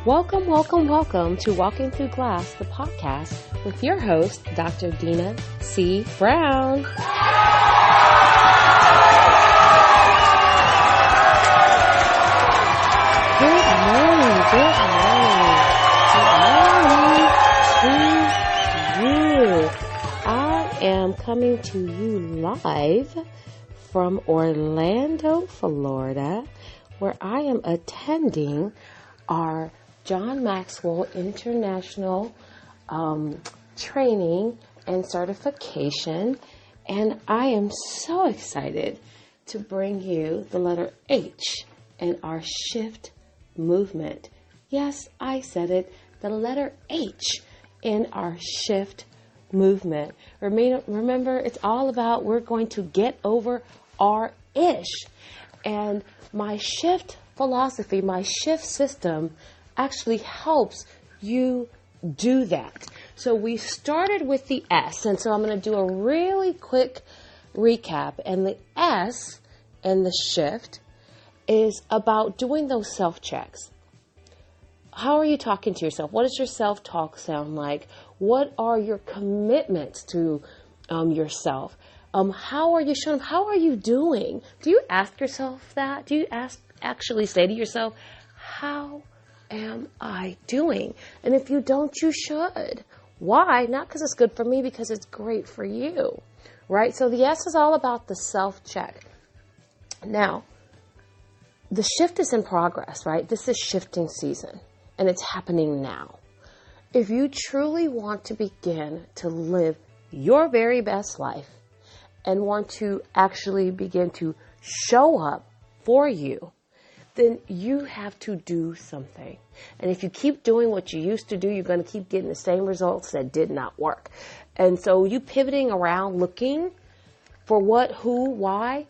Welcome, welcome, welcome to Walking Through Glass, the podcast with your host, Dr. Dina C. Brown. Good morning to you. I am coming to you live from Orlando, Florida, where I am attending our John Maxwell International training and certification, and I am so excited to bring you the letter H in our shift movement. Yes, I said it, the letter H in our shift movement. Remember, it's all about we're going to get over our ish, and my shift philosophy, my shift system actually helps you do that. So we started with the S, and so I'm going to do a really quick recap. And the S in the shift is about doing those self-checks. How are you talking to yourself? What does your self-talk sound like? What are your commitments to yourself? How are you showing? How are you doing? Do you ask yourself that? Do you actually say to yourself, how am I doing? And if you don't, you should. Why? Not because it's good for me, because it's great for you, right? So the S is all about the self-check. Now, the shift is in progress, right? This is shifting season, and it's happening now. If you truly want to begin to live your very best life and want to actually begin to show up for you, then you have to do something. And if you keep doing what you used to do, you're going to keep getting the same results that did not work. And so you pivoting around looking for what, who, why,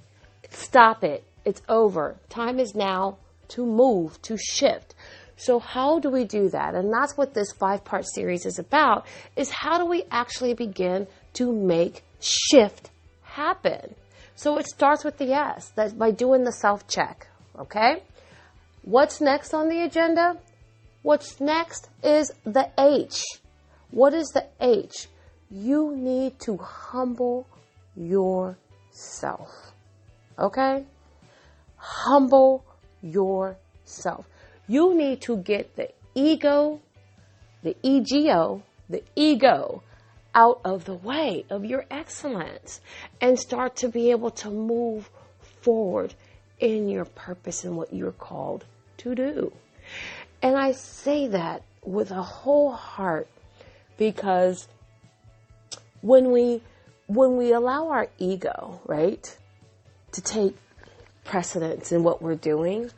stop it. It's over. Time is now to move, to shift. So how do we do that? And that's what this 5-part series is about, is how do we actually begin to make shift happen? So it starts with the S, that's by doing the self-check, okay? What's next on the agenda? What's next is the H. What is the H? You need to humble yourself. Okay? Humble yourself. You need to get the ego, the ego, the ego out of the way of your excellence and start to be able to move forward in your purpose and what you're called to do. And I say that with a whole heart because when we allow our ego, right, to take precedence in what we're doing,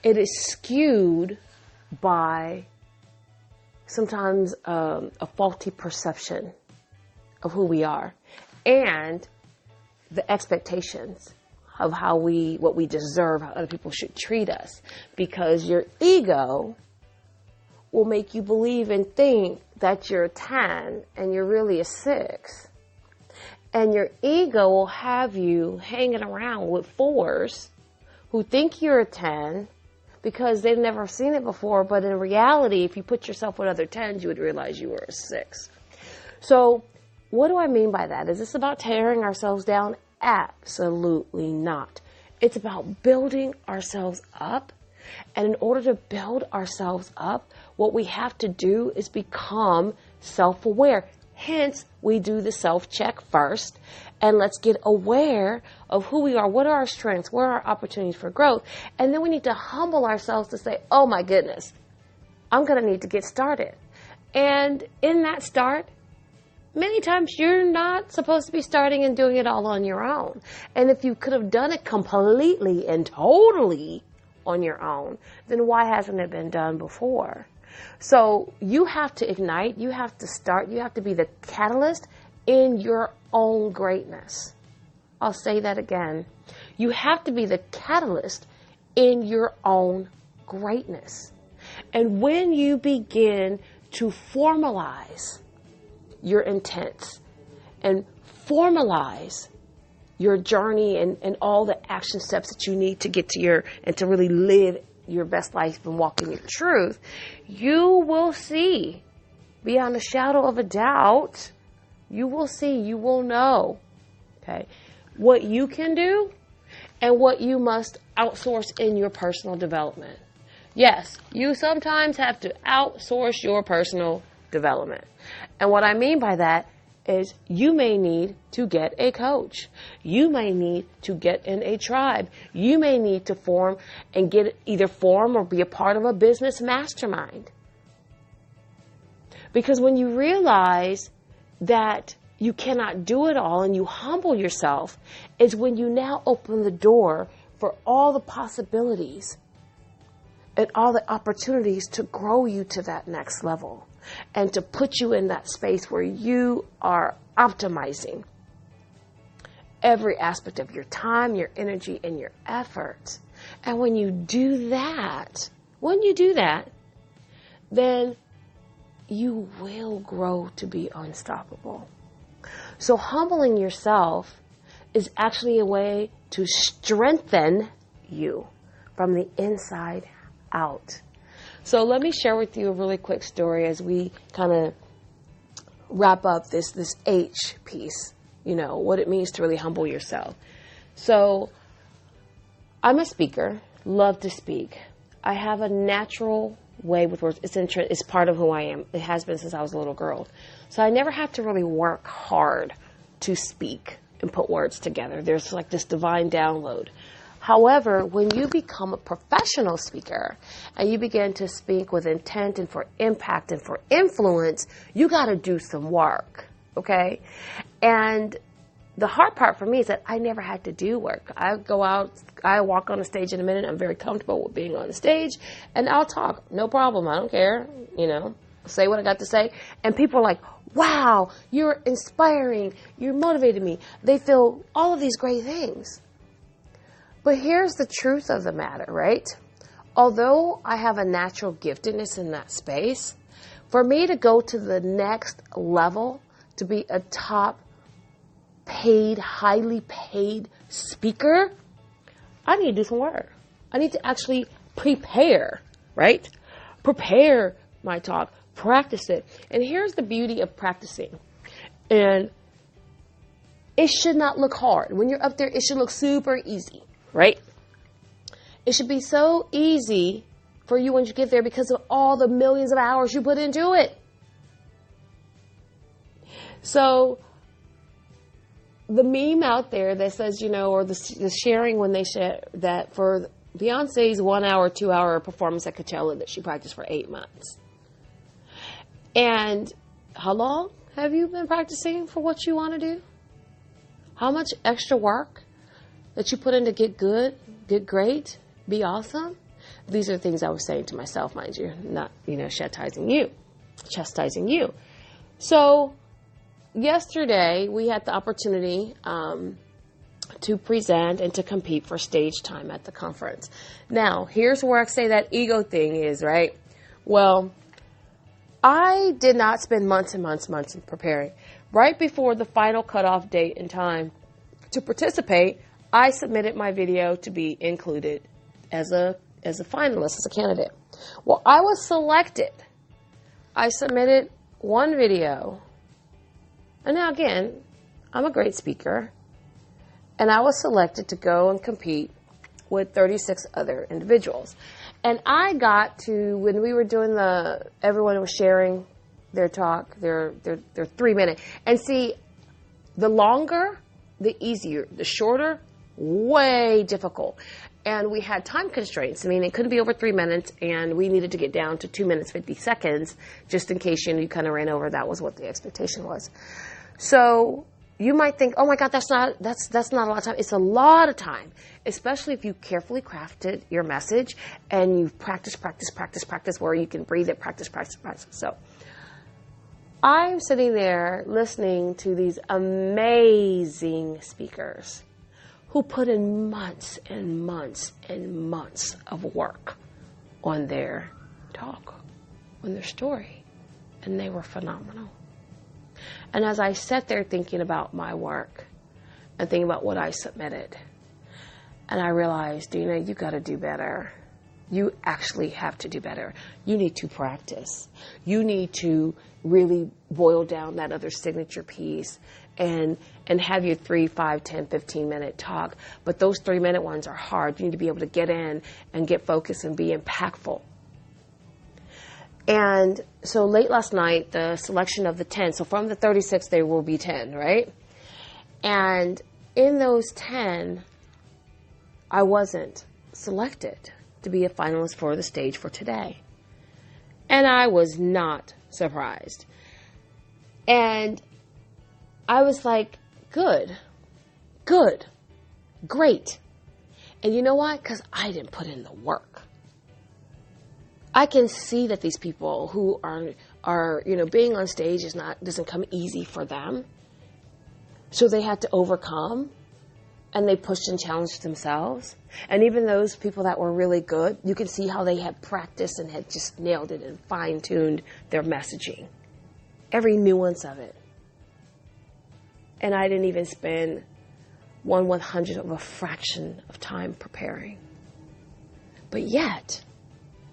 it is skewed by sometimes a faulty perception of who we are and the expectations of what we deserve, how other people should treat us. Because your ego will make you believe and think that you're a 10 and you're really a 6. And your ego will have you hanging around with 4s who think you're a 10 because they've never seen it before. But in reality, if you put yourself with other 10s, you would realize you were a 6. So what do I mean by that? Is this about tearing ourselves down? Absolutely not. It's about building ourselves up. And in order to build ourselves up, what we have to do is become self-aware. Hence, we do the self-check first. And let's get aware of who we are. What are our strengths? What are our opportunities for growth? And then we need to humble ourselves to say, oh my goodness, I'm going to need to get started. And in that start, many times you're not supposed to be starting and doing it all on your own. And if you could have done it completely and totally on your own, then why hasn't it been done before? So you have to ignite, you have to start, you have to be the catalyst in your own greatness. I'll say that again. You have to be the catalyst in your own greatness. And when you begin to formalize your intents and formalize your journey and all the action steps that you need to get to and to really live your best life and walk in your truth, you will see beyond a shadow of a doubt, you will see, you will know, okay, what you can do and what you must outsource in your personal development. Yes, you sometimes have to outsource your personal development. And what I mean by that is you may need to get a coach. You may need to get in a tribe. You may need to form or be a part of a business mastermind. Because when you realize that you cannot do it all and you humble yourself, is when you now open the door for all the possibilities and all the opportunities to grow you to that next level and to put you in that space where you are optimizing every aspect of your time, your energy, and your effort. And when you do that, then you will grow to be unstoppable. So humbling yourself is actually a way to strengthen you from the inside out. So let me share with you a really quick story as we kind of wrap up this H piece, what it means to really humble yourself. So I'm a speaker, love to speak. I have a natural way with words. It's part of who I am. It has been since I was a little girl. So I never have to really work hard to speak and put words together. There's like this divine download. However, when you become a professional speaker and you begin to speak with intent and for impact and for influence, you got to do some work, okay? And the hard part for me is that I never had to do work. I go out, I walk on the stage in a minute. I'm very comfortable with being on the stage, and I'll talk. No problem. I don't care. Say what I got to say. And people are like, wow, you're inspiring. You're motivating me. They feel all of these great things. But here's the truth of the matter, right? Although I have a natural giftedness in that space, for me to go to the next level, to be a top paid, highly paid speaker, I need to do some work. I need to actually prepare, right? Prepare my talk, practice it. And here's the beauty of practicing. And it should not look hard. When you're up there, it should look super easy, right? It should be so easy for you when you get there because of all the millions of hours you put into it. So the meme out there that says, or the sharing when they share that for Beyonce's 1 hour, 2 hour performance at Coachella that she practiced for 8 months. And how long have you been practicing for what you want to do? How much extra work that you put in to get good, get great, be awesome? These are things I was saying to myself, mind you, not, chastising you. So yesterday we had the opportunity to present and to compete for stage time at the conference. Now, here's where I say that ego thing is, right? Well, I did not spend months and months in preparing. Right before the final cutoff date and time to participate, I submitted my video to be included as a finalist, as a candidate. Well, I was selected. I submitted one video. And now again, I'm a great speaker. And I was selected to go and compete with 36 other individuals. And I got to, when we were doing everyone was sharing their talk, their 3 minute. And see, the longer, the easier. The shorter, way difficult. And we had time constraints. I mean, it couldn't be over 3 minutes, and we needed to get down to 2 minutes, 50 seconds, just in case you kind of ran over. That was what the expectation was. So you might think, oh my God, that's not a lot of time. It's a lot of time, especially if you carefully crafted your message and you've practiced where you can breathe it, practice. So I'm sitting there listening to these amazing speakers who put in months and months and months of work on their talk, on their story, and they were phenomenal. And as I sat there thinking about my work and thinking about what I submitted, and I realized, Dina, you got to do better. You actually have to do better. You need to practice. You need to really boil down that other signature piece and have your 3, 5, 10, 15-minute talk. But those 3-minute ones are hard. You need to be able to get in and get focused and be impactful. And so late last night, the selection of the 10, so from the 36, there will be 10, right? And in those 10, I wasn't selected to be a finalist for the stage for today. And I was not surprised. And I was like, good, great. And you know why? Because I didn't put in the work. I can see that these people who are being on stage doesn't come easy for them. So they had to overcome, and they pushed and challenged themselves. And even those people that were really good, you can see how they had practiced and had just nailed it and fine-tuned their messaging. Every nuance of it. And I didn't even spend 1/100th of a fraction of time preparing. But yet,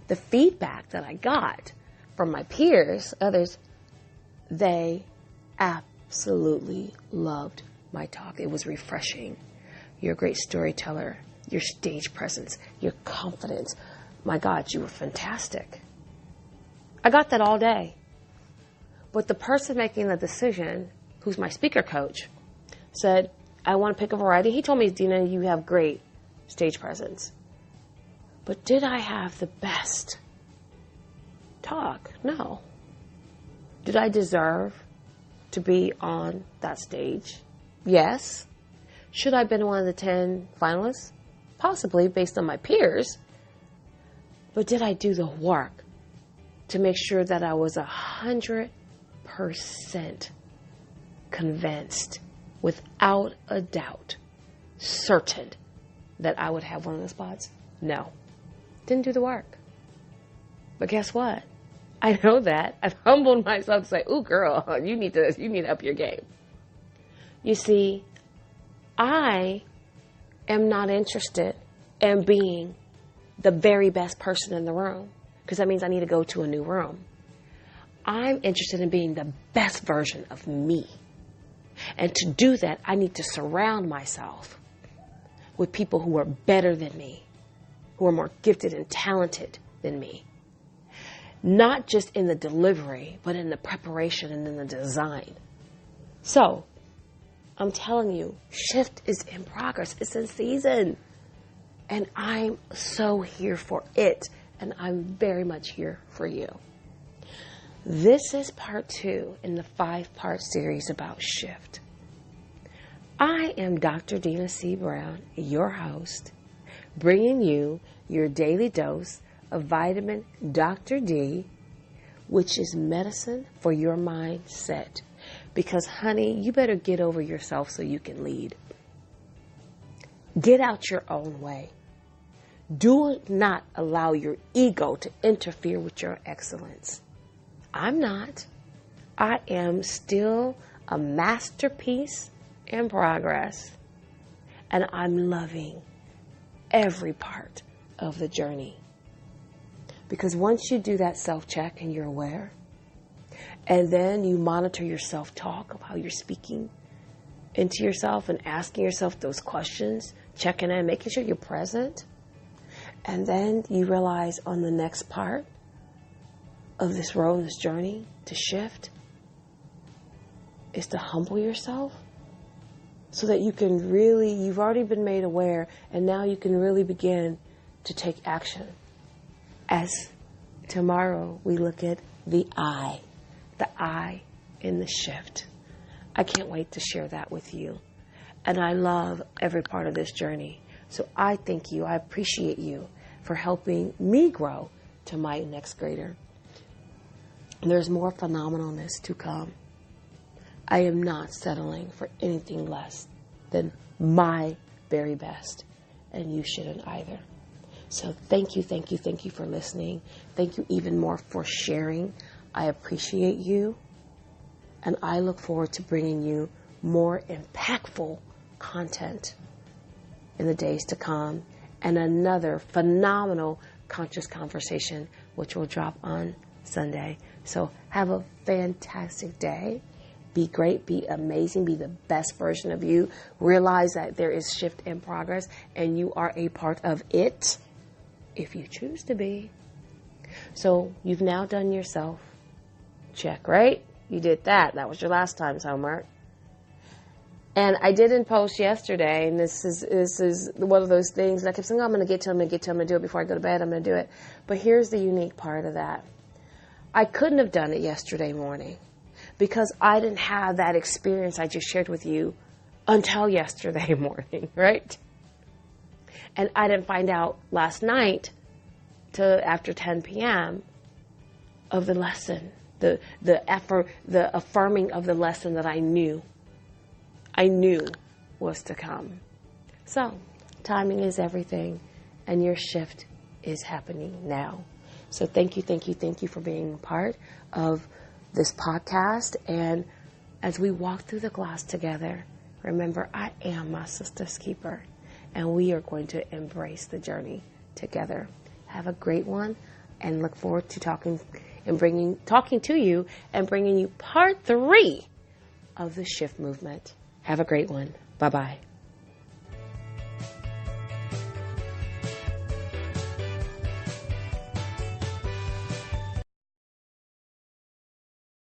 the feedback that I got from my peers, others, they absolutely loved my talk. It was refreshing. You're a great storyteller. Your stage presence, your confidence. My God, you were fantastic. I got that all day. But the person making the decision, who's my speaker coach, said, I want to pick a variety. He told me, Dina, you have great stage presence. But did I have the best talk? No. Did I deserve to be on that stage? Yes. Should I have been one of the 10 finalists? Possibly, based on my peers. But did I do the work to make sure that I was 100% convinced, without a doubt, certain that I would have one of the spots? No. Didn't do the work. But guess what? I know that. I've humbled myself to say, ooh, girl, you need to up your game. You see, I am not interested in being the very best person in the room, because that means I need to go to a new room. I'm interested in being the best version of me. And to do that, I need to surround myself with people who are better than me, who are more gifted and talented than me. Not just in the delivery, but in the preparation and in the design. So, I'm telling you, shift is in progress. It's in season. And I'm so here for it. And I'm very much here for you. This is part 2 in the 5-part series about shift. I am Dr. Dina C. Brown, your host, bringing you your daily dose of vitamin Dr. D, which is medicine for your mindset. Because, honey, you better get over yourself so you can lead. Get out your own way. Do not allow your ego to interfere with your excellence. I'm not. I am still a masterpiece in progress. And I'm loving every part of the journey. Because once you do that self-check and you're aware, and then you monitor your self-talk of how you're speaking into yourself and asking yourself those questions, checking in, making sure you're present, and then you realize on the next part of this road, this journey to shift, is to humble yourself so that you can really, you've already been made aware, and now you can really begin to take action. As tomorrow we look at the I in the shift. I can't wait to share that with you. And I love every part of this journey. So I thank you, I appreciate you for helping me grow to my next greater. There's more phenomenalness to come. I am not settling for anything less than my very best. And you shouldn't either. So thank you for listening. Thank you even more for sharing. I appreciate you. And I look forward to bringing you more impactful content in the days to come. And another phenomenal Conscious Conversation, which will drop on Sunday. So have a fantastic day. Be great, be amazing, be the best version of you. Realize that there is shift in progress and you are a part of it if you choose to be. So you've now done yourself check, right? You did that. That was your last time's homework. And I didn't post yesterday, and this is one of those things that I kept saying, oh, I'm going to get to them, I'm going to do it before I go to bed, I'm going to do it. But here's the unique part of that. I couldn't have done it yesterday morning because I didn't have that experience I just shared with you until yesterday morning, right? And I didn't find out last night till after 10 p.m. of the lesson, the effort, the affirming of the lesson that I knew was to come. So, timing is everything, and your shift is happening now. So thank you for being part of this podcast. And as we walk through the glass together, remember, I am my sister's keeper, and we are going to embrace the journey together. Have a great one, and look forward to talking to you and bringing you part 3 of the shift movement. Have a great one. Bye-bye.